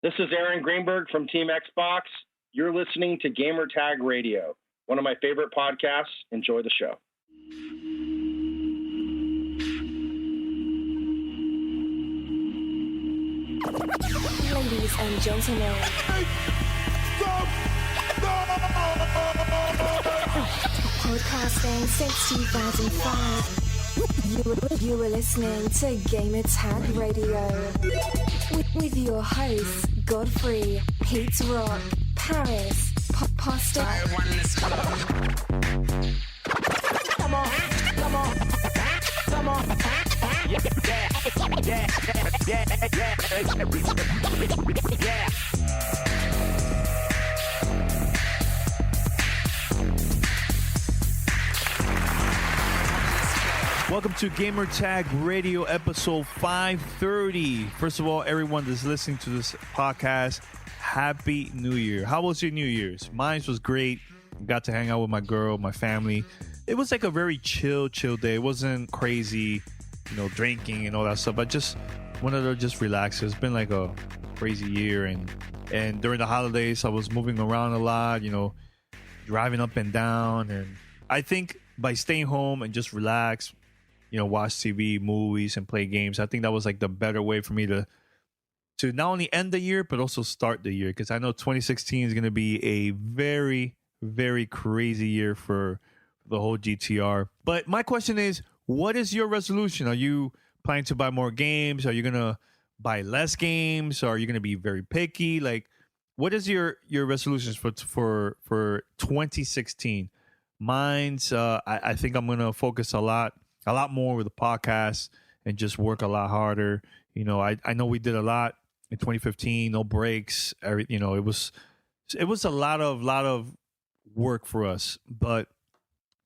This is Aaron Greenberg from Team Xbox. You're listening to Gamer Tag Radio, one of my favorite podcasts. Enjoy the show. Ladies and gentlemen, podcasting since 2005. You were listening to Gamer Tag Radio with your hosts Godfrey, Pete Rock, Paris, Pasta. Come on. Yeah. Welcome to Gamer Tag Radio episode 530. First of all, everyone that's listening to this podcast, Happy New Year. How was your New Year's? Mine was great. Got to hang out with my girl, my family. It was like a very chill day. It wasn't crazy, drinking and all that stuff. I just wanted to just relax. It's been like a crazy year. And during the holidays, I was moving around a lot, driving up and down. And I think by staying home and just relax, watch TV, movies, and play games. I think that was like the better way for me to not only end the year, but also start the year. Because I know 2016 is going to be a very, very crazy year for the whole GTR. But my question is, what is your resolution? Are you planning to buy more games? Are you going to buy less games? Or are you going to be very picky? Like, what is your resolutions for 2016? Mine's, I think I'm going to focus a lot more with the podcast and just work a lot harder. I know we did a lot in 2015, no breaks. It was a lot of work for us. But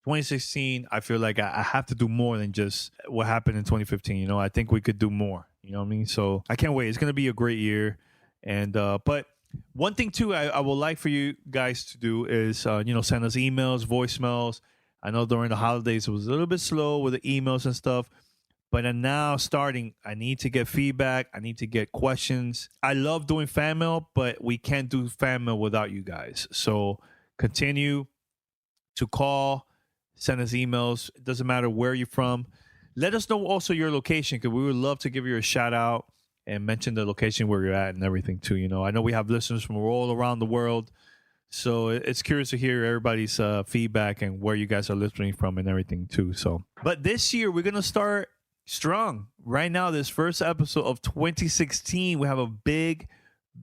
2016, I feel like I have to do more than just what happened in 2015. I think we could do more. You know what I mean? So I can't wait. It's going to be a great year. And but one thing too, I would like for you guys to do is send us emails, voicemails. I know during the holidays it was a little bit slow with the emails and stuff, but I'm now starting. I need to get feedback. I need to get questions. I love doing fan mail, but we can't do fan mail without you guys. So continue to call, send us emails. It doesn't matter where you're from. Let us know also your location, because we would love to give you a shout out and mention the location where you're at and everything too. I know we have listeners from all around the world. So it's curious to hear everybody's feedback and where you guys are listening from and everything too. So, but this year we're going to start strong. Right now, this first episode of 2016, we have a big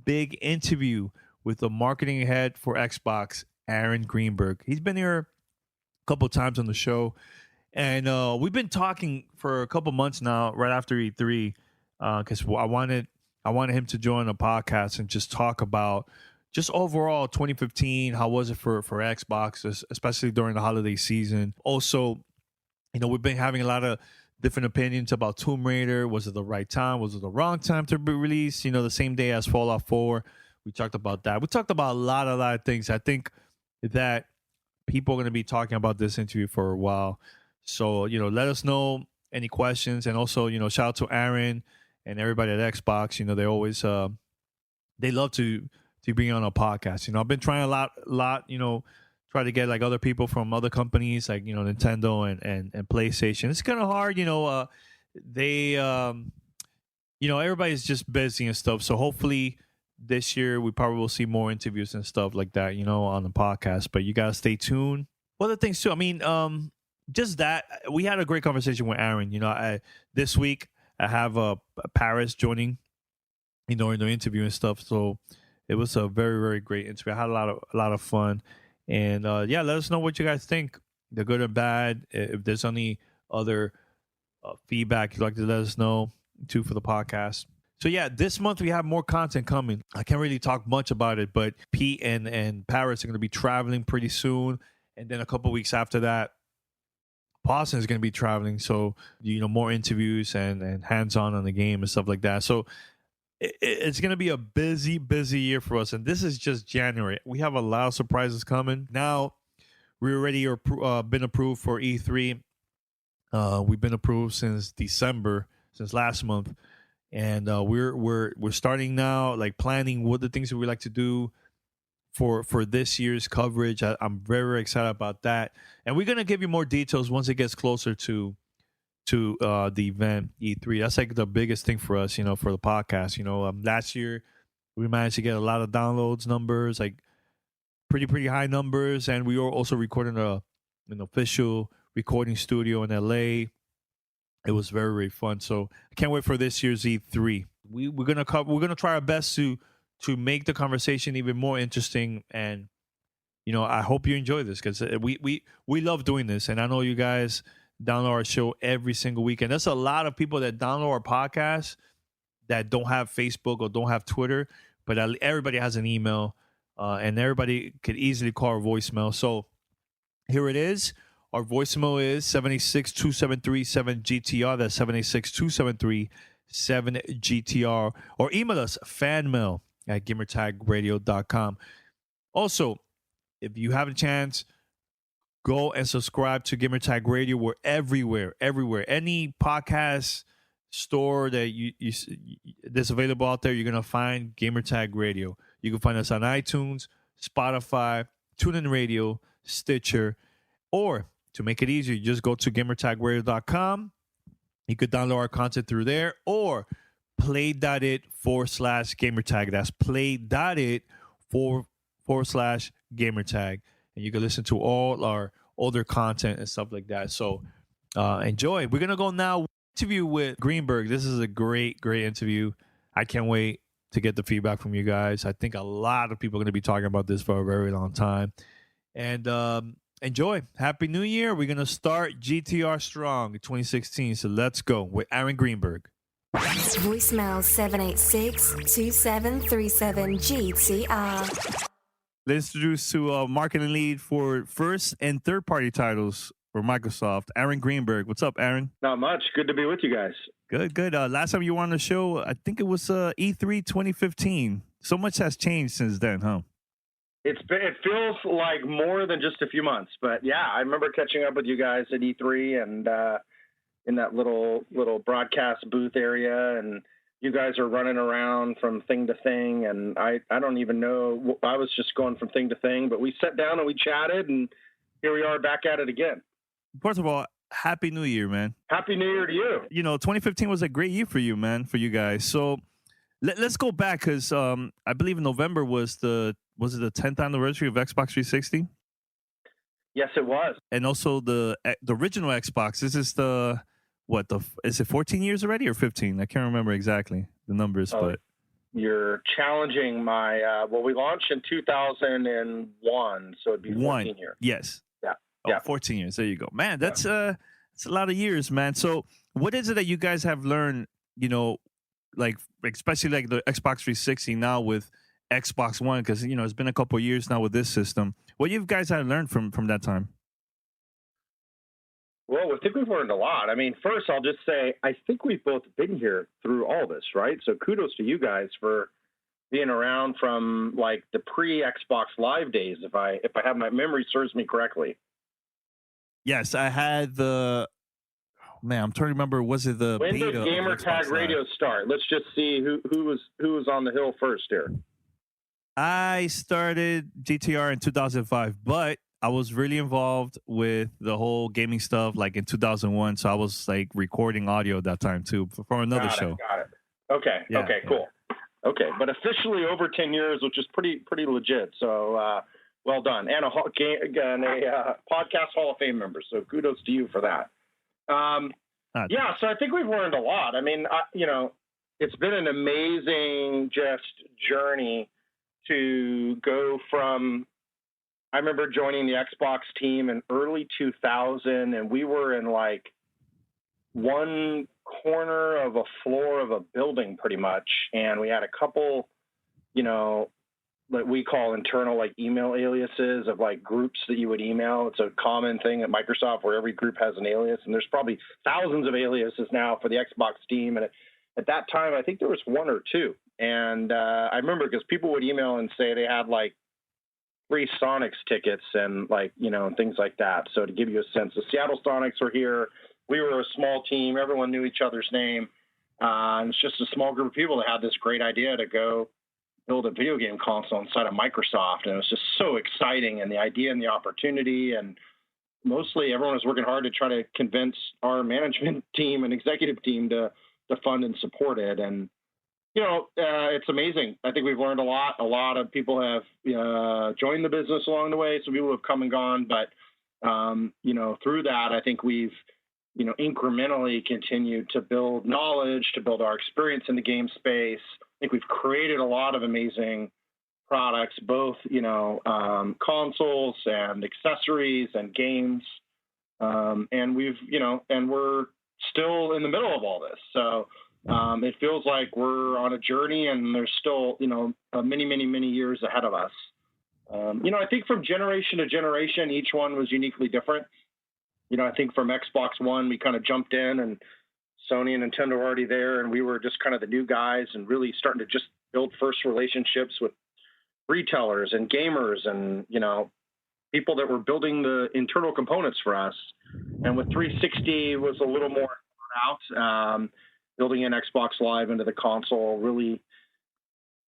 interview with the marketing head for Xbox, Aaron Greenberg. He's been here a couple of times on the show. And we've been talking for a couple months now, right after E3, because I wanted him to join the podcast and just talk about just overall 2015, how was it for Xbox, especially during the holiday season. Also, we've been having a lot of different opinions about Tomb Raider. Was it the right time? Was it the wrong time to be released? The same day as Fallout 4. We talked about that. We talked about a lot of things. I think that people are going to be talking about this interview for a while. So, let us know any questions. And also, shout out to Aaron and everybody at Xbox. They always, they love to bring on a podcast. I've been trying a lot, try to get like other people from other companies like, Nintendo and PlayStation. It's kind of hard, they, everybody's just busy and stuff. So hopefully this year we probably will see more interviews and stuff like that, on the podcast, but you got to stay tuned. Other things too. I mean, just that we had a great conversation with Aaron. This week I have Paris joining, in the interview and stuff. So it was a very, very great interview. I had a lot of fun. And let us know what you guys think, the good or bad. If there's any other feedback you'd like to let us know too for the podcast. So this month we have more content coming. I can't really talk much about it, but Pete and Paris are going to be traveling pretty soon. And then a couple weeks after that, Boston is going to be traveling. So, more interviews and hands-on on the game and stuff like that. So it's going to be a busy year for us. And this is just January. We have a lot of surprises coming. Now, we already are been approved for E3. We've been approved since December, since last month. and we're starting now, like planning what the things that we like to do for this year's coverage. I'm very, very excited about that, and we're gonna give you more details once it gets closer to the event E3. That's like the biggest thing for us, for the podcast. Last year we managed to get a lot of downloads numbers, like pretty high numbers, and we were also recording an official recording studio in LA. It was very, very fun. So I can't wait for this year's E3. We're gonna try our best to make the conversation even more interesting, and I hope you enjoy this, because we love doing this, and I know you guys download our show every single week, and there's a lot of people that download our podcast that don't have Facebook or don't have Twitter, but everybody has an email, and everybody could easily call our voicemail. So here it is. Our voicemail is 786-273-7GTR. That's 786-273-7GTR. Or email us, fanmail@gamertagradio.com. Also, if you have a chance, go and subscribe to Gamertag Radio. We're everywhere. Any podcast store that that's available out there, you're going to find Gamertag Radio. You can find us on iTunes, Spotify, TuneIn Radio, Stitcher, or to make it easier, you just go to gamertagradio.com. You could download our content through there, or play.it/gamertag. That's play.it/gamertag. And you can listen to all our older content and stuff like that. So enjoy. We're going to go now interview with Greenberg. This is a great interview. I can't wait to get the feedback from you guys. I think a lot of people are going to be talking about this for a very long time. And enjoy. Happy New Year. We're going to start GTR Strong 2016. So let's go with Aaron Greenberg. Voicemail 786-2737-GTR. Let's introduce to marketing lead for first and third party titles for Microsoft, Aaron Greenberg. What's up, Aaron? Not much. Good to be with you guys. Good. Last time you were on the show, I think it was E3 2015. So much has changed since then, huh? It feels like more than just a few months, but yeah, I remember catching up with you guys at E3 and in that little broadcast booth area, and you guys are running around from thing to thing, and I don't even know. I was just going from thing to thing, but we sat down and we chatted, and here we are back at it again. First of all, Happy New Year, man. Happy New Year to you. 2015 was a great year for you, man, for you guys. So let's go back, because I believe in November was it the 10th anniversary of Xbox 360? Yes, it was. And also the original Xbox. This is is it 14 years already or 15? I can't remember exactly the numbers, but you're challenging my. We launched in 2001, so it'd be 14 years. Yes. Yeah. 14 years. There you go, man. That's a lot of years, man. So what is it that you guys have learned? Like especially like the Xbox 360 now with Xbox One, because it's been a couple of years now with this system. What you guys have learned from that time? Well, I think we've learned a lot. I mean, first, I'll just say, I think we've both been here through all this, right? So kudos to you guys for being around from like the pre-Xbox Live days, if I have my memory serves me correctly. Yes, I had I'm trying to remember. Was it the when beta did Gamertag Radio start? Let's just see who was on the hill first here. I started GTR in 2005, but I was really involved with the whole gaming stuff like in 2001. So I was like recording audio at that time too for another show. Got it. Okay. Yeah, okay. Cool. Okay, but officially over 10 years, which is pretty legit. So well done, and a podcast Hall of Fame member. So kudos to you for that. Yeah. So I think we've learned a lot. I mean, it's been an amazing just journey to go from. I remember joining the Xbox team in early 2000, and we were in like one corner of a floor of a building pretty much. And we had a couple, what we call internal like email aliases of like groups that you would email. It's a common thing at Microsoft where every group has an alias, and there's probably thousands of aliases now for the Xbox team. And at that time, I think there was one or two. And I remember because people would email and say they had like free Sonics tickets and like, and things like that. So to give you a sense, the Seattle Sonics were here. We were a small team. Everyone knew each other's name. And it's just a small group of people that had this great idea to go build a video game console inside of Microsoft. And it was just so exciting, and the idea and the opportunity. And mostly everyone was working hard to try to convince our management team and executive team to fund and support it. And, it's amazing. I think we've learned a lot. A lot of people have joined the business along the way. Some people have come and gone, but, through that, I think we've, incrementally continued to build knowledge, to build our experience in the game space. I think we've created a lot of amazing products, both, consoles and accessories and games. And we've, and we're still in the middle of all this. So it feels like we're on a journey, and there's still, many, many, many years ahead of us. I think from generation to generation, each one was uniquely different. I think from Xbox One, we kind of jumped in, and Sony and Nintendo were already there, and we were just kind of the new guys and really starting to just build first relationships with retailers and gamers and, people that were building the internal components for us. And with 360 was a little more out, building an Xbox Live into the console, really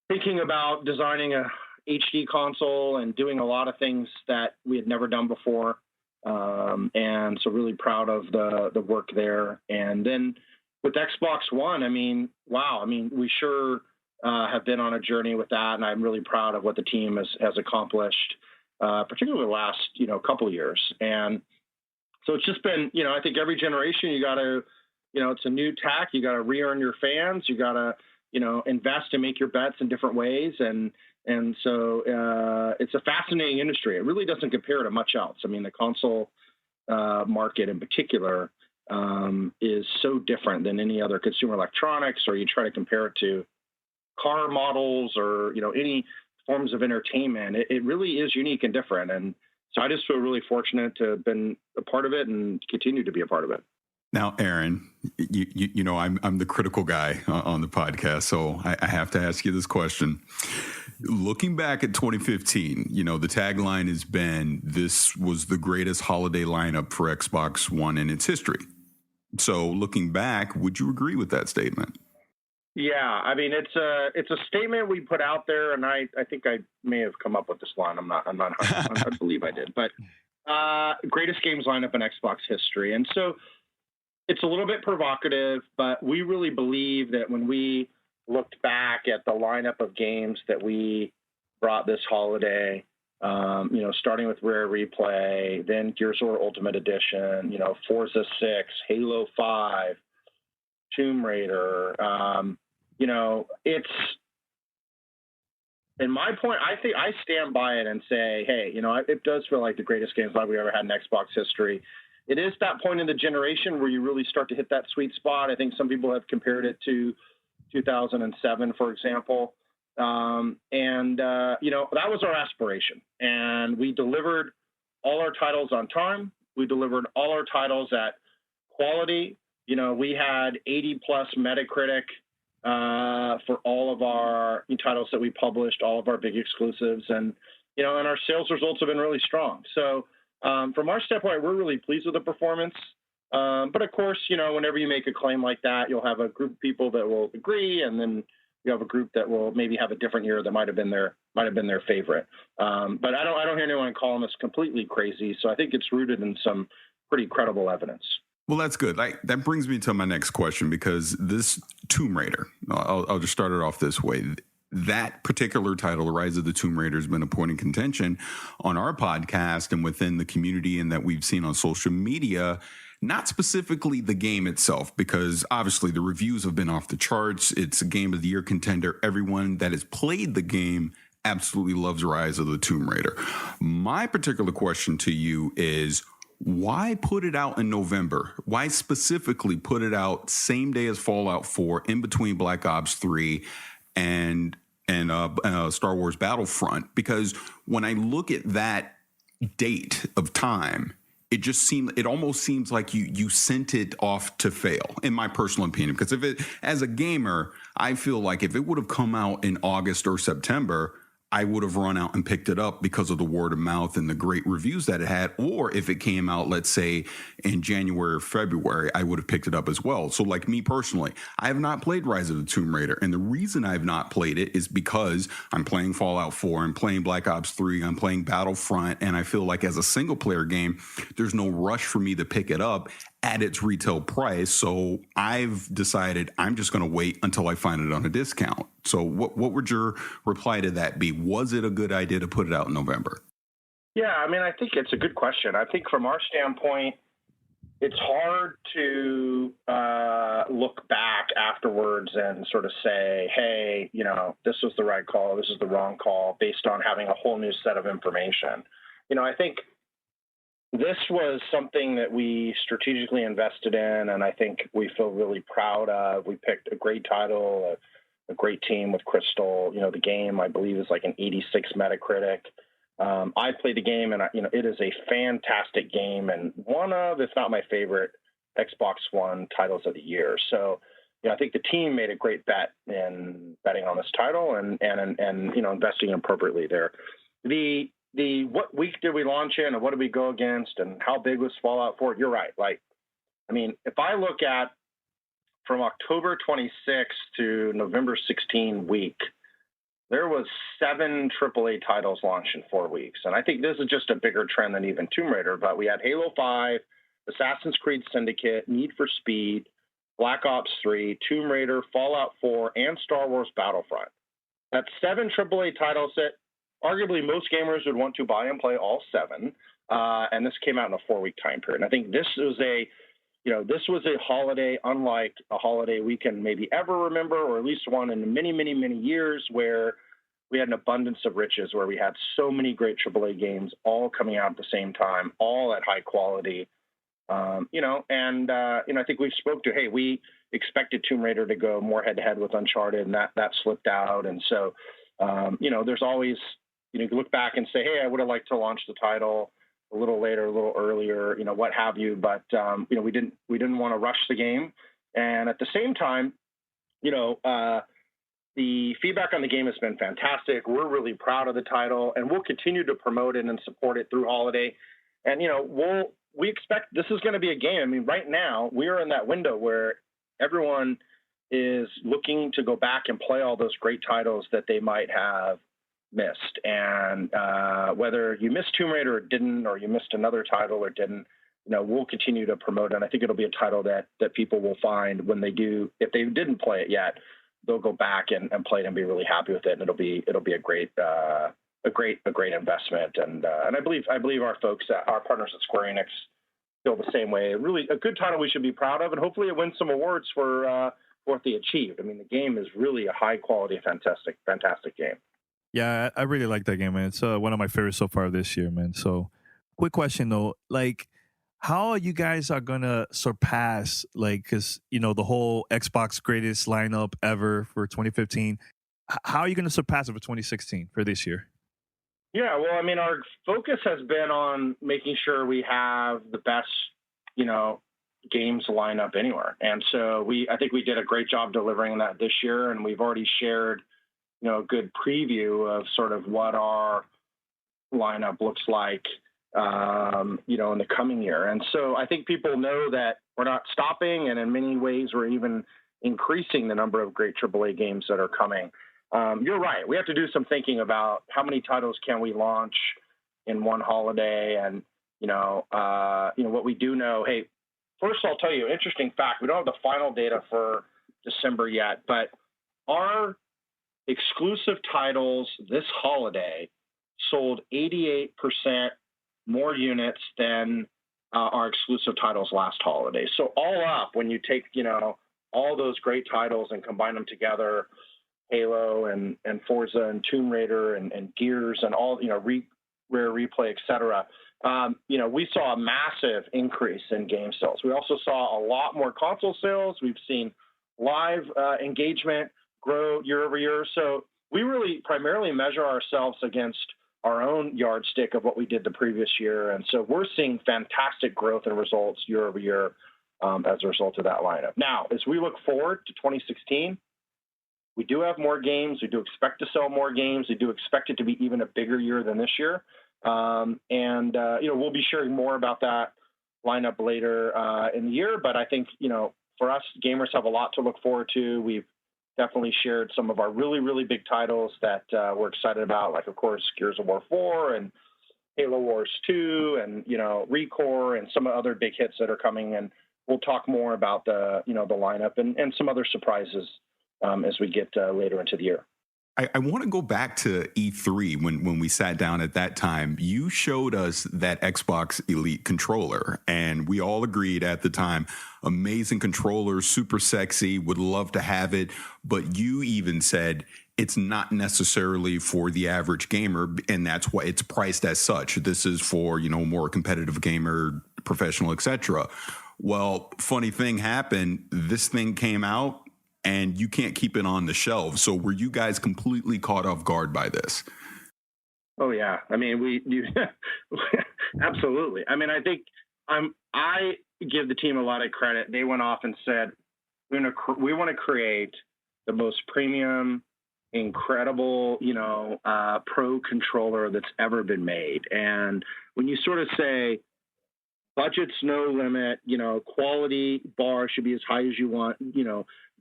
thinking about designing a HD console and doing a lot of things that we had never done before. And so really proud of the work there. And then with Xbox One, we sure have been on a journey with that. And I'm really proud of what the team has accomplished, particularly the last, couple of years. And so it's just been, I think every generation you got to, it's a new tack. You got to re-earn your fans. You got to, invest and make your bets in different ways. And so it's a fascinating industry. It really doesn't compare to much else. The console market in particular is so different than any other consumer electronics, or you try to compare it to car models or, any forms of entertainment. It really is unique and different. And so I just feel really fortunate to have been a part of it and continue to be a part of it. Now, Aaron, I'm the critical guy on the podcast, so I have to ask you this question. Looking back at 2015, the tagline has been, "This was the greatest holiday lineup for Xbox One in its history." So looking back, would you agree with that statement? Yeah, it's a statement we put out there, and I think I may have come up with this line. I'm not I believe I did, but greatest games lineup in Xbox history. And so it's a little bit provocative, but we really believe that when we looked back at the lineup of games that we brought this holiday, starting with Rare Replay, then Gears of War Ultimate Edition, Forza 6, Halo 5, Tomb Raider, it's, in my point, I think I stand by it and say, hey, it does feel like the greatest games live we ever had in Xbox history. It is that point in the generation where you really start to hit that sweet spot. I think some people have compared it to 2007, for example. That was our aspiration. And we delivered all our titles on time. We delivered all our titles at quality. We had 80 plus Metacritic for all of our titles that we published, all of our big exclusives. And our sales results have been really strong. So from our standpoint, we're really pleased with the performance. But of course, whenever you make a claim like that, you'll have a group of people that will agree, and then you have a group that will maybe have a different year that might have been their favorite. But I don't hear anyone calling us completely crazy. So I think it's rooted in some pretty credible evidence. Well, that's good. That brings me to my next question, because this Tomb Raider, I'll just start it off this way. That particular title, Rise of the Tomb Raider, has been a point of contention on our podcast and within the community, and that we've seen on social media. Not specifically the game itself, because obviously the reviews have been off the charts. It's a Game of the Year contender. Everyone that has played the game absolutely loves Rise of the Tomb Raider. My particular question to you is, why put it out in November? Why specifically put it out same day as Fallout 4, in between Black Ops 3 and Star Wars Battlefront? Because when I look at that date of time, it almost seems like you sent it off to fail, in my personal opinion. Because as a gamer, I feel like if it would have come out in August or September, I would have run out and picked it up because of the word of mouth and the great reviews that it had. Or if it came out, let's say in January or February, I would have picked it up as well. So like me personally, I have not played Rise of the Tomb Raider. And the reason I've not played it is because I'm playing Fallout 4, I'm playing Black Ops 3, I'm playing Battlefront. And I feel like as a single player game, there's no rush for me to pick it up at its retail price. So I've decided I'm just going to wait until I find it on a discount. So what would your reply to that be? Was it a good idea to put it out in November? Yeah, I mean, I think it's a good question. I think from our standpoint, it's hard to look back afterwards and sort of say, hey, this was the right call, this is the wrong call, based on having a whole new set of information. I think this was something that we strategically invested in, and I think we feel really proud of. We picked a great title, a great team with Crystal. The game, I believe, is like an 86 Metacritic. I played the game, and it is a fantastic game, and one of, if not my favorite, Xbox One titles of the year. So, I think the team made a great bet in betting on this title and investing appropriately there. What week did we launch in, and what did we go against, and how big was Fallout 4? You're right. If I look at from October 26th to November 16 week, there was 7 AAA titles launched in 4 weeks. And I think this is just a bigger trend than even Tomb Raider, but we had Halo 5, Assassin's Creed Syndicate, Need for Speed, Black Ops 3, Tomb Raider, Fallout 4, and Star Wars Battlefront. That's 7 AAA titles that arguably most gamers would want to buy and play all 7. And this came out in a 4-week time period. And I think this was a holiday unlike a holiday we can maybe ever remember, or at least one in many, many, many years, where we had an abundance of riches, where we had so many great AAA games all coming out at the same time, all at high quality. I think we've spoke to, hey, we expected Tomb Raider to go more head-to-head with Uncharted, and that slipped out. And so, there's always, you can look back and say, hey, I would have liked to launch the title a little later, a little earlier, what have you. But, we didn't want to rush the game. And at the same time, the feedback on the game has been fantastic. We're really proud of the title, and we'll continue to promote it and support it through holiday. And, we expect this is going to be a game. I mean, right now we are in that window where everyone is looking to go back and play all those great titles that they might have missed. And whether you missed Tomb Raider or didn't, or you missed another title or didn't, we'll continue to promote it. And I think it'll be a title that people will find when they do. If they didn't play it yet, they'll go back and play it and be really happy with it. And it'll be a great investment. And I believe our folks, our partners at Square Enix, feel the same way. Really a good title we should be proud of, and hopefully it wins some awards for what they achieved. I mean, the game is really a high quality, fantastic game. Yeah, I really like that game, man. It's one of my favorites so far this year, man. So, quick question though, how you guys are gonna surpass, because the whole Xbox greatest lineup ever for 2015. How are you gonna surpass it for 2016 for this year? Yeah, well, I mean, our focus has been on making sure we have the best, games lineup anywhere. And so I think we did a great job delivering that this year, and we've already shared, a good preview of sort of what our lineup looks like, in the coming year. And so I think people know that we're not stopping, and in many ways we're even increasing the number of great AAA games that are coming. You're right. We have to do some thinking about how many titles can we launch in one holiday, and what we do know. Hey, first I'll tell you an interesting fact. We don't have the final data for December yet, but our exclusive titles this holiday sold 88% more units than our exclusive titles last holiday. So all up, when you take all those great titles and combine them together, Halo and Forza and Tomb Raider and Gears and all, Rare Replay, et cetera, we saw a massive increase in game sales. We also saw a lot more console sales. We've seen live engagement grow year over year. So we really primarily measure ourselves against our own yardstick of what we did the previous year. And so we're seeing fantastic growth and results year over year as a result of that lineup. Now, as we look forward to 2016, We do have more games. We do expect to sell more games. We do expect it to be even a bigger year than this year. We'll be sharing more about that lineup later in the year. But I think, for us, gamers have a lot to look forward to. We've definitely shared some of our really, really big titles that we're excited about, like, of course, Gears of War 4 and Halo Wars 2 and, ReCore and some other big hits that are coming. And we'll talk more about the lineup and some other surprises as we get later into the year. I want to go back to E3 when we sat down at that time. You showed us that Xbox Elite controller, and we all agreed at the time, amazing controller, super sexy, would love to have it. But you even said it's not necessarily for the average gamer, and that's why it's priced as such. This is for, more competitive gamer, professional, etc. Well, funny thing happened. This thing came out, and you can't keep it on the shelf. So were you guys completely caught off guard by this? Oh yeah. I mean, absolutely. I mean, I think I give the team a lot of credit. They went off and said, we want to create the most premium, incredible, pro controller that's ever been made. And when you sort of say budget's no limit, quality bar should be as high as you want,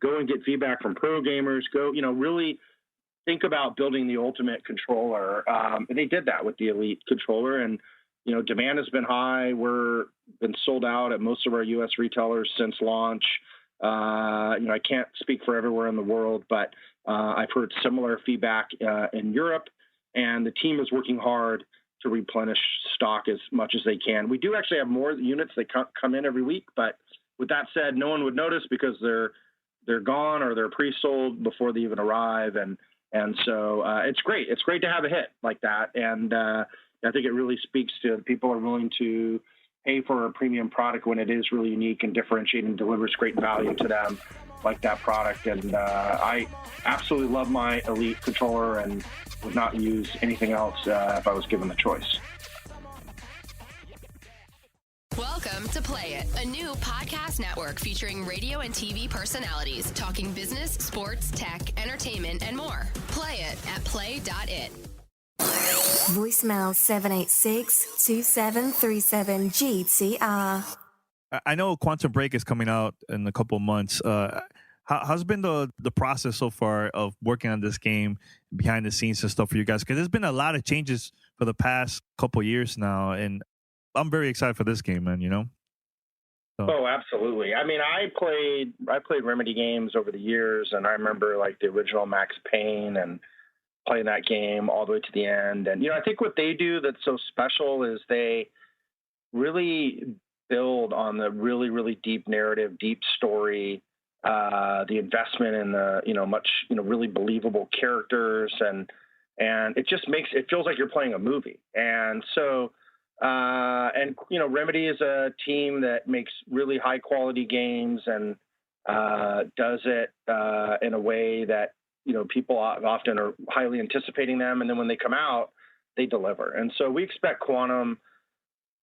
go and get feedback from pro gamers, really think about building the ultimate controller. And they did that with the Elite controller, and, demand has been high. We're been sold out at most of our US retailers since launch. I can't speak for everywhere in the world, but I've heard similar feedback in Europe, and the team is working hard to replenish stock as much as they can. We do actually have more units that come in every week, but with that said, no one would notice because they're gone or they're pre-sold before they even arrive. And so it's great. It's great to have a hit like that. And I think it really speaks to people are willing to pay for a premium product when it is really unique and differentiating and delivers great value to them like that product. And I absolutely love my Elite controller and would not use anything else if I was given the choice. Welcome to Play It, a new podcast network featuring radio and TV personalities talking business, sports, tech, entertainment, and more. Play it at play.it. Voicemail 786-2737-GTR. I know Quantum Break is coming out in a couple of months. How's been the process so far of working on this game, behind the scenes and stuff for you guys? Because there's been a lot of changes for the past couple of years now, and I'm very excited for this game, man. So. Oh, absolutely. I mean, I played Remedy games over the years, and I remember like the original Max Payne and playing that game all the way to the end. And I think what they do that's so special is they really build on the really, really deep narrative, deep story. The investment in the really believable characters, and it just feels like you're playing a movie. And so Remedy is a team that makes really high quality games and does it in a way that people often are highly anticipating them, and then when they come out, they deliver. And so we expect Quantum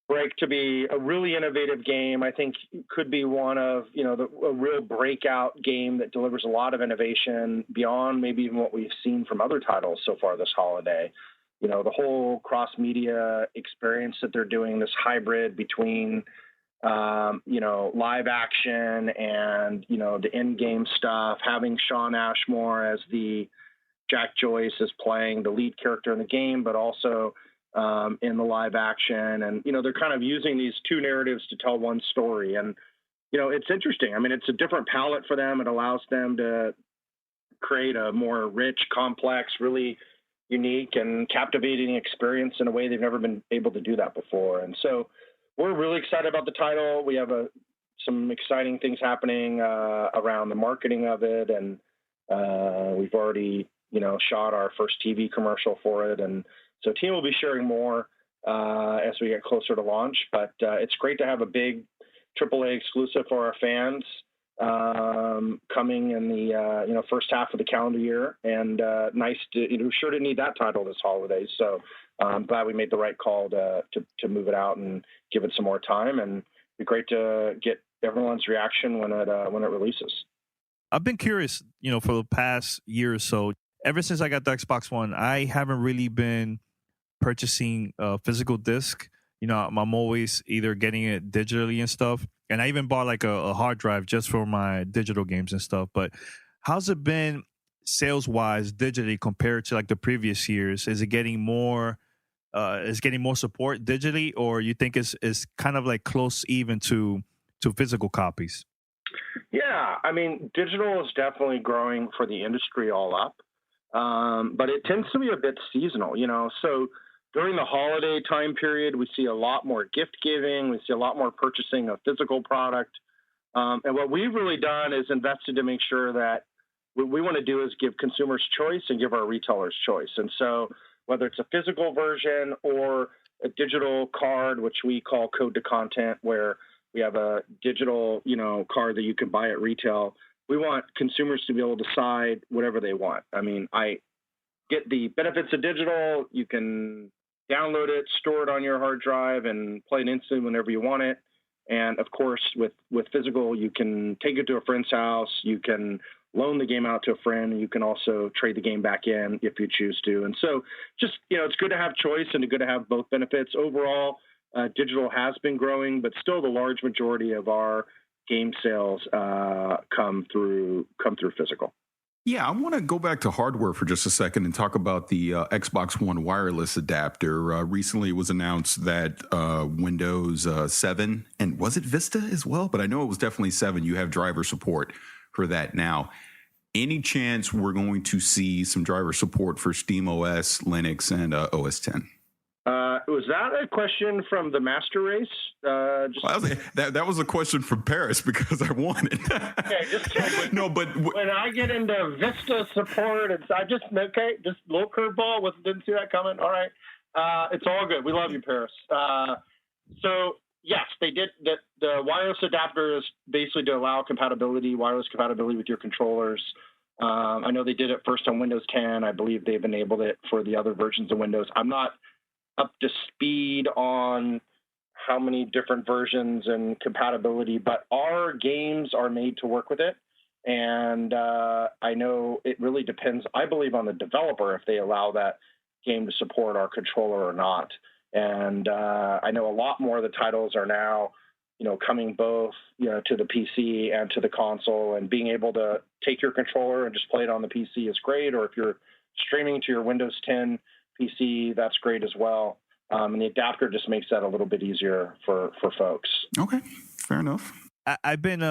Break to be a really innovative game. I think could be one of, a real breakout game that delivers a lot of innovation beyond maybe even what we've seen from other titles so far this holiday. The whole cross-media experience that they're doing, this hybrid between, live action and, the in-game stuff, having Sean Ashmore as the Jack Joyce is playing the lead character in the game, but also in the live action. And, they're kind of using these two narratives to tell one story. And, it's interesting. I mean, it's a different palette for them. It allows them to create a more rich, complex, really unique and captivating experience in a way they've never been able to do that before. And so we're really excited about the title. We have some exciting things happening around the marketing of it. And we've already, shot our first TV commercial for it. And so team will be sharing more as we get closer to launch, but it's great to have a big AAA exclusive for our fans coming in the first half of the calendar year, and nice to sure didn't need that title this holiday. So I'm glad we made the right call to move it out and give it some more time, and it'd be great to get everyone's reaction when it releases. I've been curious, for the past year or so. Ever since I got the Xbox One, I haven't really been purchasing a physical disc. I'm always either getting it digitally and stuff. And I even bought like a hard drive just for my digital games and stuff. But how's it been sales-wise digitally compared to like the previous years? Is it getting more support digitally, or you think it's kind of like close even to physical copies? Yeah, I mean, digital is definitely growing for the industry all up, but it tends to be a bit seasonal, So during the holiday time period, we see a lot more gift giving. We see a lot more purchasing of physical product. And what we've really done is invested to make sure that what we want to do is give consumers choice and give our retailers choice. And so whether it's a physical version or a digital card, which we call code to content, where we have a digital, card that you can buy at retail, we want consumers to be able to decide whatever they want. I mean, I get the benefits of digital. You can download it, store it on your hard drive, and play it instantly whenever you want it. And of course, with physical, you can take it to a friend's house. You can loan the game out to a friend. You can also trade the game back in if you choose to. And so just, it's good to have choice and good to have both benefits. Overall, digital has been growing, but still the large majority of our game sales come through physical. Yeah, I want to go back to hardware for just a second and talk about the Xbox One wireless adapter. Recently, it was announced that Windows 7, and was it Vista as well? But I know it was definitely 7. You have driver support for that now. Any chance we're going to see some driver support for SteamOS, Linux, and OS X? Was that a question from the Master Race? That was a question from Paris because I won it. Okay, just check. No, but when I get into Vista support, just a little curveball. Didn't see that coming. All right, it's all good. We love you, Paris. So yes, they did. The wireless adapter is basically to allow wireless compatibility with your controllers. I know they did it first on Windows 10. I believe they've enabled it for the other versions of Windows. I'm not up to speed on how many different versions and compatibility, but our games are made to work with it. And I know it really depends, I believe, on the developer if they allow that game to support our controller or not. And I know a lot more of the titles are now, coming both, to the PC and to the console, and being able to take your controller and just play it on the PC is great. Or if you're streaming to your Windows 10 PC, that's great as well. And the adapter just makes that a little bit easier for folks. Okay, fair enough. I've been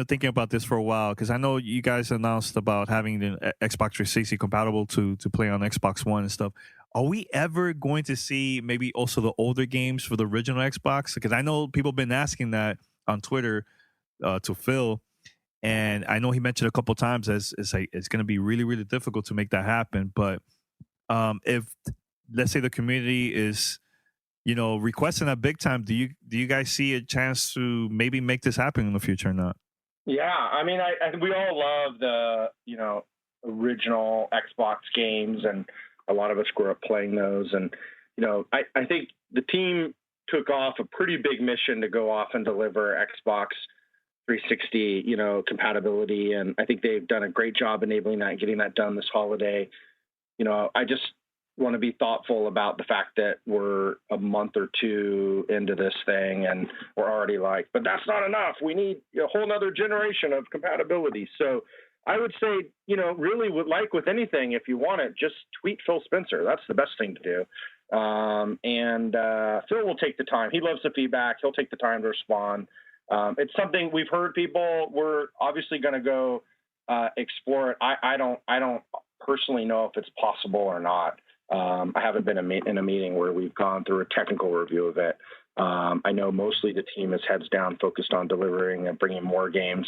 thinking about this for a while because I know you guys announced about having the Xbox 360 compatible to play on Xbox One and stuff. Are we ever going to see maybe also the older games for the original Xbox? Because I know people have been asking that on Twitter to Phil. And I know he mentioned a couple of times as it's going to be really, really difficult to make that happen. But if, let's say, the community is, requesting that big time, do you guys see a chance to maybe make this happen in the future or not? Yeah, I mean, we all love the, original Xbox games, and a lot of us grew up playing those. And, I think the team took off a pretty big mission to go off and deliver Xbox 360, compatibility. And I think they've done a great job enabling that and getting that done this holiday. I just want to be thoughtful about the fact that we're a month or two into this thing and we're already but that's not enough. We need a whole nother generation of compatibility. So I would say, really with anything, if you want it, just tweet Phil Spencer. That's the best thing to do. And Phil will take the time. He loves the feedback. He'll take the time to respond. It's something we've heard people. We're obviously going to go explore it. I don't personally know if it's possible or not. I haven't been in a meeting where we've gone through a technical review of it. I know mostly the team is heads down focused on delivering and bringing more games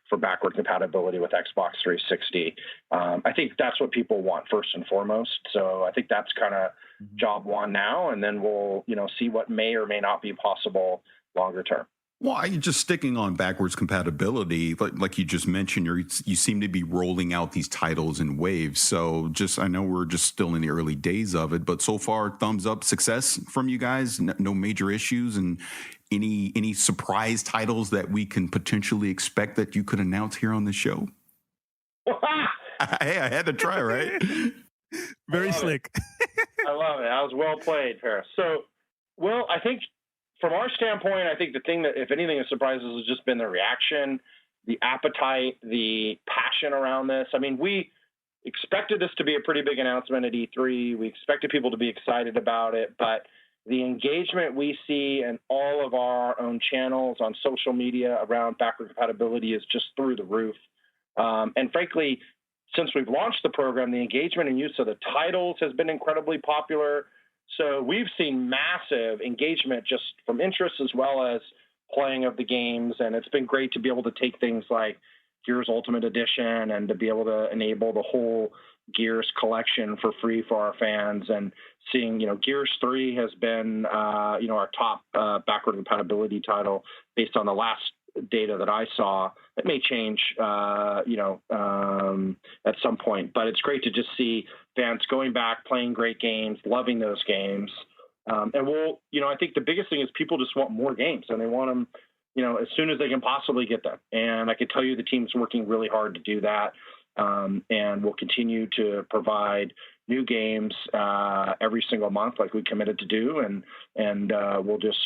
for backward compatibility with Xbox 360. I think that's what people want first and foremost. So I think that's kind of job one now, and then we'll, see what may or may not be possible longer term. Well, just sticking on backwards compatibility, like you just mentioned, you seem to be rolling out these titles in waves. So I know we're just still in the early days of it, but so far, thumbs up, success from you guys, no major issues. And any surprise titles that we can potentially expect that you could announce here on the show? Hey, I had to try, right? Very slick. I love it. That was well played, Paris. So, well, I think from our standpoint, I think the thing that, if anything, has surprised us has just been the reaction, the appetite, the passion around this. I mean, we expected this to be a pretty big announcement at E3. We expected people to be excited about it, but the engagement we see in all of our own channels on social media around backward compatibility is just through the roof. And frankly, since we've launched the program, the engagement and use of the titles has been incredibly popular. So we've seen massive engagement just from interest as well as playing of the games. And it's been great to be able to take things like Gears Ultimate Edition and to be able to enable the whole Gears collection for free for our fans, and seeing, Gears 3 has been, our top backward compatibility title based on the last data that I saw. It may change, at some point, but it's great to just see fans going back, playing great games, loving those games. And I think the biggest thing is people just want more games, and they want them, as soon as they can possibly get them. And I can tell you the team's working really hard to do that. And we'll continue to provide new games every single month, like we committed to do, and we'll just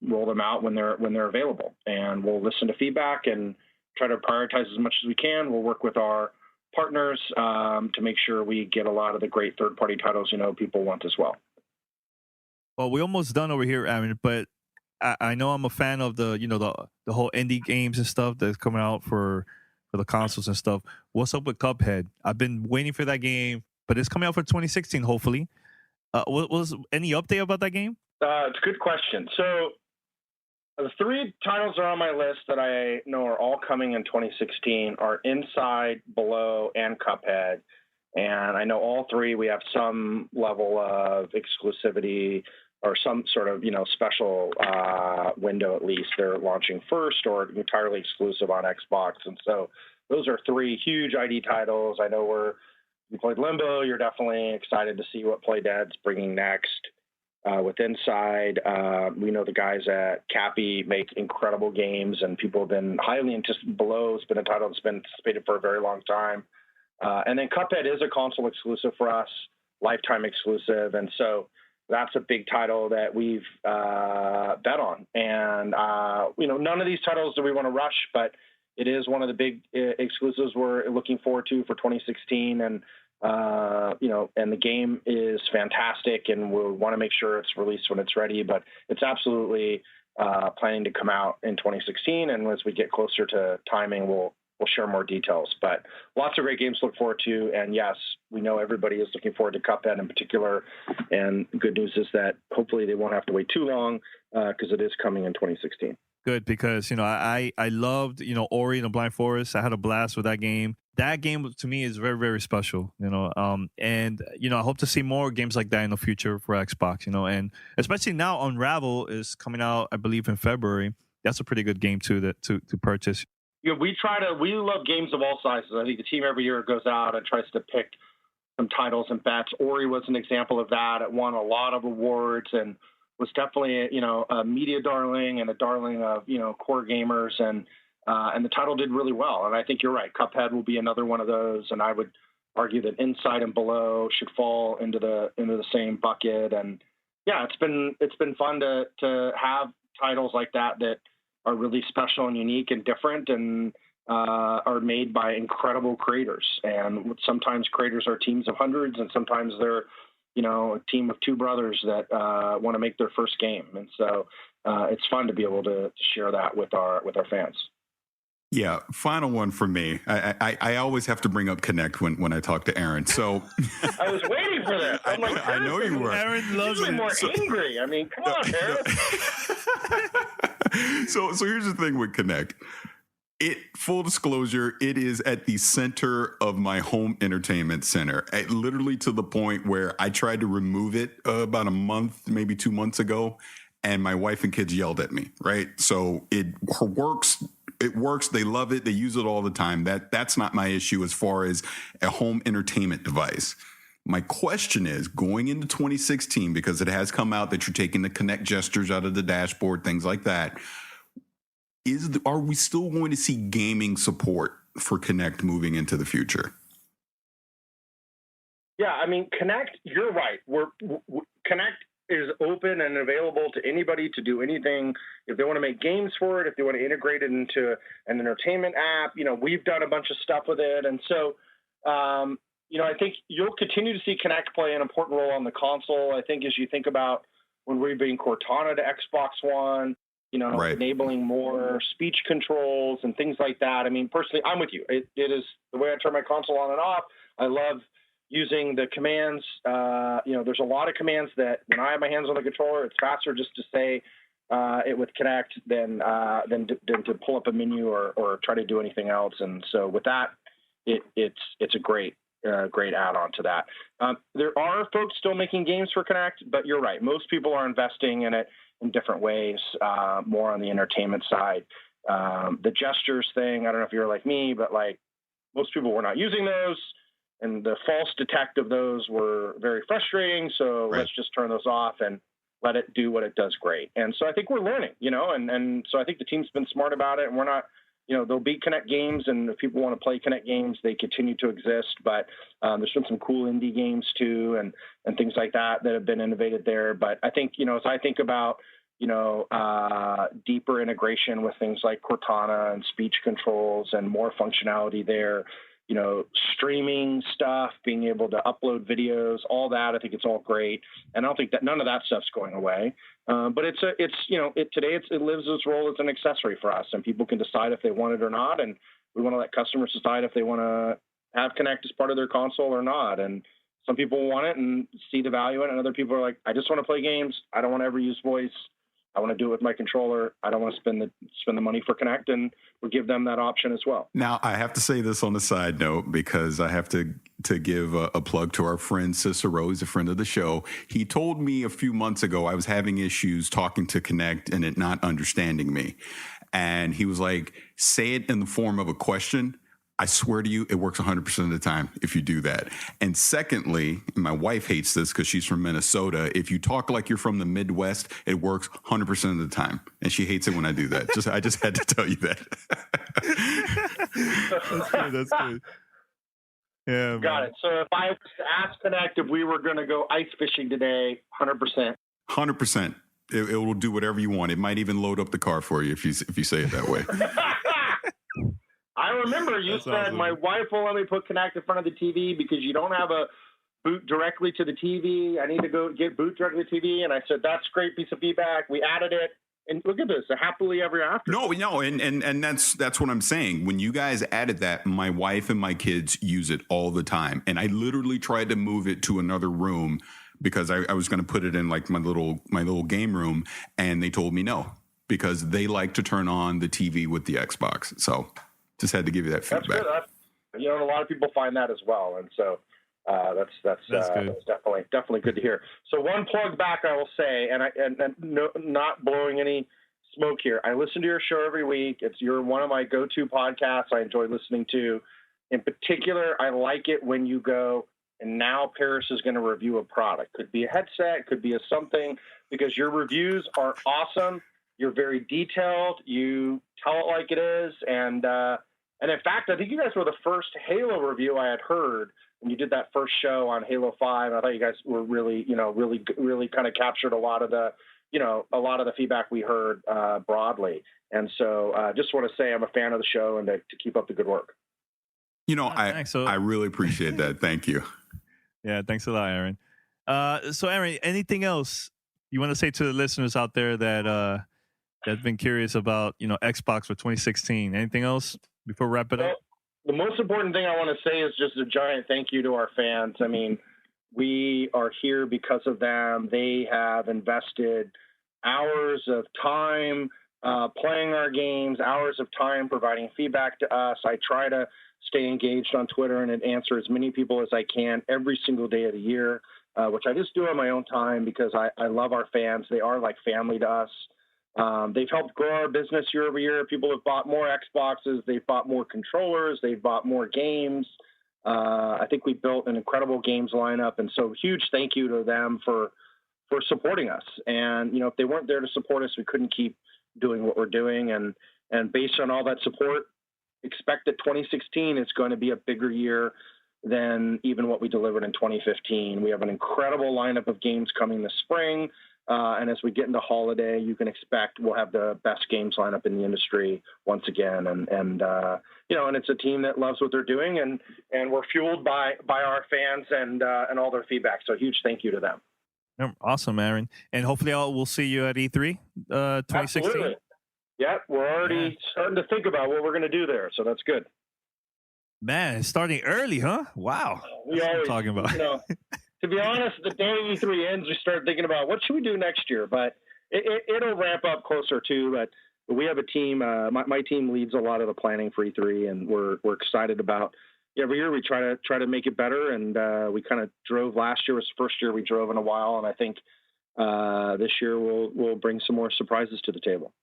roll them out when they're available. And we'll listen to feedback and try to prioritize as much as we can. We'll work with our partners to make sure we get a lot of the great third-party titles people want as well. Well, we're almost done over here, Aaron, but I know I'm a fan of the the whole indie games and stuff that's coming out for the consoles and stuff. What's up with Cuphead? I've been waiting for that game, but it's coming out for 2016, hopefully. Was any update about that game? It's a good question. So the three titles that are on my list that I know are all coming in 2016 are Inside, Below, and Cuphead. And I know all three, we have some level of exclusivity or some sort of, special window at least. They're launching first or entirely exclusive on Xbox. And so those are three huge ID titles. I know you played Limbo. You're definitely excited to see what Playdead's bringing next. With Inside, we know the guys at Cappy make incredible games, and people have been highly anticipated. Below has been a title that's been anticipated for a very long time. And then Cuphead is a console exclusive for us, lifetime exclusive. And so that's a big title that we've bet on. And, none of these titles do we want to rush, but it is one of the big exclusives we're looking forward to for 2016. And, and the game is fantastic, and we'll want to make sure it's released when it's ready, but it's absolutely planning to come out in 2016. And as we get closer to timing, we'll share more details, but lots of great games to look forward to. And yes, we know everybody is looking forward to Cuphead in particular. And good news is that hopefully they won't have to wait too long because it is coming in 2016. Good, because, I loved, Ori and the Blind Forest. I had a blast with that game. That game to me is very, very special, and, I hope to see more games like that in the future for Xbox, and especially now Unravel is coming out, I believe, in February. That's a pretty good game too to purchase. We love games of all sizes. I think the team every year goes out and tries to pick some titles and bets. Ori was an example of that. It won a lot of awards and was definitely, a media darling and a darling of, core gamers. And the title did really well. And I think you're right. Cuphead will be another one of those. And I would argue that Inside and Below should fall into the same bucket. And yeah, it's been fun to have titles like that are really special and unique and different, and are made by incredible creators. And sometimes creators are teams of hundreds, and sometimes they're, a team of two brothers that want to make their first game. And so it's fun to be able to share that with our fans. Yeah, final one for me. I always have to bring up Connect when I talk to Aaron. So I was waiting for this. I'm like, I know you were. Aaron loves it. More angry. I mean, come on, Aaron. So here's the thing with Connect. Full disclosure, it is at the center of my home entertainment center. Literally to the point where I tried to remove it about a month, maybe 2 months ago, and my wife and kids yelled at me. Right, so it works. It works. They love it. They use it all the time. That's not my issue as far as a home entertainment device. My question is, going into 2016, because it has come out that you're taking the Kinect gestures out of the dashboard, things like that, are we still going to see gaming support for Kinect moving into the future? Yeah, I mean, Kinect, you're right. Kinect is open and available to anybody to do anything. If they want to make games for it, if they want to integrate it into an entertainment app, we've done a bunch of stuff with it. And so, I think you'll continue to see Kinect play an important role on the console. I think as you think about when we're bringing Cortana to Xbox One, right, enabling more speech controls and things like that. I mean, personally, I'm with you. It is the way I turn my console on and off. I love using the commands. There's a lot of commands that when I have my hands on the controller, it's faster just to say it with Kinect than to pull up a menu or try to do anything else. And so with that, it's a great add-on to that. There are folks still making games for Kinect, but you're right. Most people are investing in it in different ways, more on the entertainment side. The gestures thing, I don't know if you're like me, but like most people were not using those, and the false detect of those were very frustrating. So right, let's just turn those off and let it do what it does great. And so I think we're learning, and so I think the team's been smart about it, and we're not, there'll be Kinect games, and if people want to play Kinect games, they continue to exist. But there's been some cool indie games too, and things like that have been innovated there. But I think, as I think about, deeper integration with things like Cortana and speech controls and more functionality there, streaming stuff, being able to upload videos, all that, I think it's all great. And I don't think that none of that stuff's going away. But today it lives its role as an accessory for us, and people can decide if they want it or not. And we want to let customers decide if they want to have Kinect as part of their console or not. And some people want it and see the value in it, and other people are like, I just want to play games. I don't want to ever use voice. I want to do it with my controller. I don't want to spend the money for Kinect, and we'll give them that option as well. Now, I have to say this on a side note, because I have to give a plug to our friend Cicero. He's a friend of the show. He told me a few months ago I was having issues talking to Kinect and it not understanding me. And he was like, say it in the form of a question. I swear to you, it works 100% of the time if you do that. And secondly, my wife hates this because she's from Minnesota. If you talk like you're from the Midwest, it works 100% of the time. And she hates it when I do that. I just had to tell you that. That's good. Yeah, got it. So if I was to ask Kinect if we were going to go ice fishing today, 100%. 100%. It will do whatever you want. It might even load up the car for you if you say it that way. I remember you said awesome. My wife will let me put Kinect in front of the TV because you don't have a boot directly to the TV. I need to go get boot directly to the TV. And I said, that's a great piece of feedback. We added it. And look at this, a happily ever after. No, and that's what I'm saying. When you guys added that, my wife and my kids use it all the time. And I literally tried to move it to another room because I was going to put it in like my little game room. And they told me no, because they like to turn on the TV with the Xbox. So just had to give you that feedback. That's good. A lot of people find that as well, and so that's definitely good to hear. So one plug back, I will say, and no, not blowing any smoke here. I listen to your show every week. You're one of my go-to podcasts. I enjoy listening to. In particular, I like it when you go, and now Paris is going to review a product. Could be a headset, could be a something, because your reviews are awesome. You're very detailed. You tell it like it is, and in fact, I think you guys were the first Halo review I had heard when you did that first show on Halo 5. I thought you guys were really kind of captured a lot of the feedback we heard broadly. And so just want to say I'm a fan of the show and to keep up the good work. I really appreciate that. Thank you. Yeah, thanks a lot, Aaron. So Aaron, anything else you want to say to the listeners out there that that's been curious about, Xbox for 2016? Anything else before we wrap it up? The most important thing I want to say is just a giant thank you to our fans. I mean, we are here because of them. They have invested hours of time playing our games, hours of time providing feedback to us. I try to stay engaged on Twitter and answer as many people as I can every single day of the year, which I just do on my own time because I love our fans. They are like family to us. They've helped grow our business year over year. People have bought more Xboxes. They've bought more controllers. They've bought more games. I think we built an incredible games lineup, and so huge thank you to them for supporting us. And if they weren't there to support us, we couldn't keep doing what we're doing. And based on all that support, expect that 2016 is going to be a bigger year than even what we delivered in 2015. We have an incredible lineup of games coming this spring. And as we get into holiday, you can expect we'll have the best games lineup in the industry once again. And it's a team that loves what they're doing, and we're fueled by our fans and all their feedback. So huge thank you to them. Awesome, Aaron. And hopefully we'll see you at E3 2016. Absolutely. Yeah, we're already starting to think about what we're going to do there. So that's good. Man, it's starting early, huh? Wow. That's what I'm talking about. To be honest, the day E3 ends, we start thinking about what should we do next year. But it'll ramp up closer too. But we have a team. My team leads a lot of the planning for E3, and we're excited about. Every year we try to make it better, and we kind of drove. Last year was the first year we drove in a while, and I think this year we'll bring some more surprises to the table.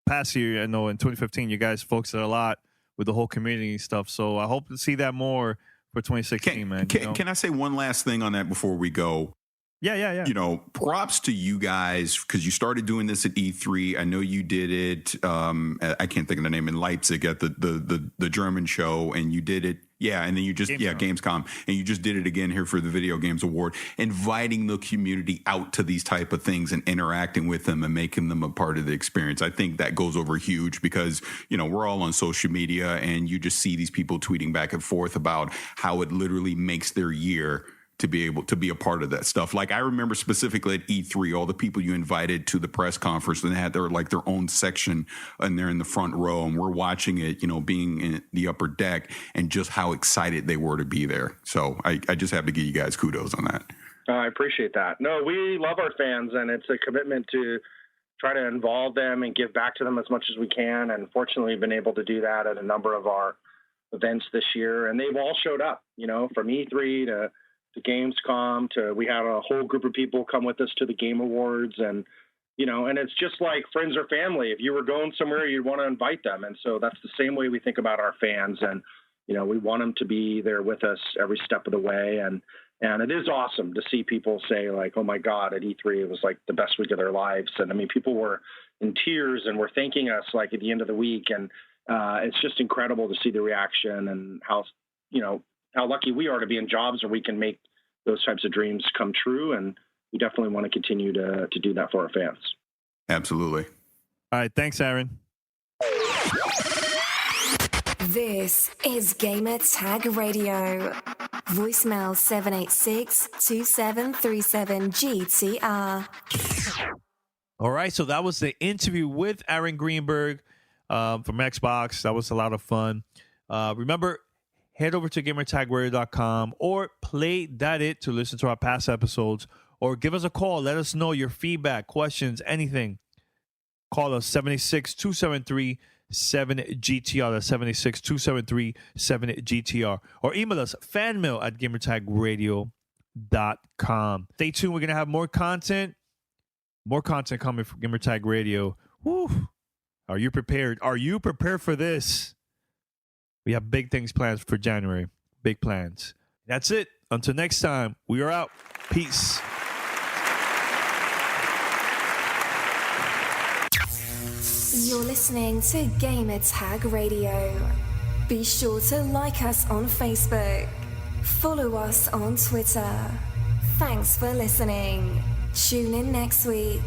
Past year, I know in 2015, you guys focused a lot with the whole community stuff. So I hope to see that more for 2016, man. Can I say one last thing on that before we go? Yeah. Props to you guys, because you started doing this at E3. I know you did it. I can't think of the name, in Leipzig at the German show, and you did it. Yeah, and then you just Gamescom, and you just did it again here for the Video Games Award, inviting the community out to these type of things and interacting with them and making them a part of the experience. I think that goes over huge because we're all on social media, and you just see these people tweeting back and forth about how it literally makes their year to be able to be a part of that stuff. Like I remember specifically at E3, all the people you invited to the press conference, and they had their own section, and they're in the front row, and we're watching it, being in the upper deck, and just how excited they were to be there. So I just have to give you guys kudos on that. I appreciate that. No, we love our fans, and it's a commitment to try to involve them and give back to them as much as we can. And fortunately, we've been able to do that at a number of our events this year, and they've all showed up, from E3 to Gamescom we had a whole group of people come with us to the Game Awards, and it's just like friends or family. If you were going somewhere, you'd want to invite them. And so that's the same way we think about our fans. And, we want them to be there with us every step of the way. And it is awesome to see people say like, oh my God, at E3, it was like the best week of their lives. And I mean, people were in tears and were thanking us like at the end of the week. And it's just incredible to see the reaction and how lucky we are to be in jobs where we can make those types of dreams come true. And we definitely want to continue to do that for our fans. Absolutely. All right. Thanks, Aaron. This is Gamer Tag Radio. Voicemail 786-2737-GTR. All right. So that was the interview with Aaron Greenberg from Xbox. That was a lot of fun. Remember, head over to gamertagradio.com or play.it to listen to our past episodes, or give us a call. Let us know your feedback, questions, anything. Call us 786-273-7GTR. That's 786-273-7GTR. Or email us fanmail@gamertagradio.com. Stay tuned. We're going to have more content. More content coming from Gamertag Radio. Woo. Are you prepared? Are you prepared for this? We have big things planned for January. Big plans. That's it. Until next time, we are out. Peace. You're listening to Gamer Tag Radio. Be sure to like us on Facebook. Follow us on Twitter. Thanks for listening. Tune in next week.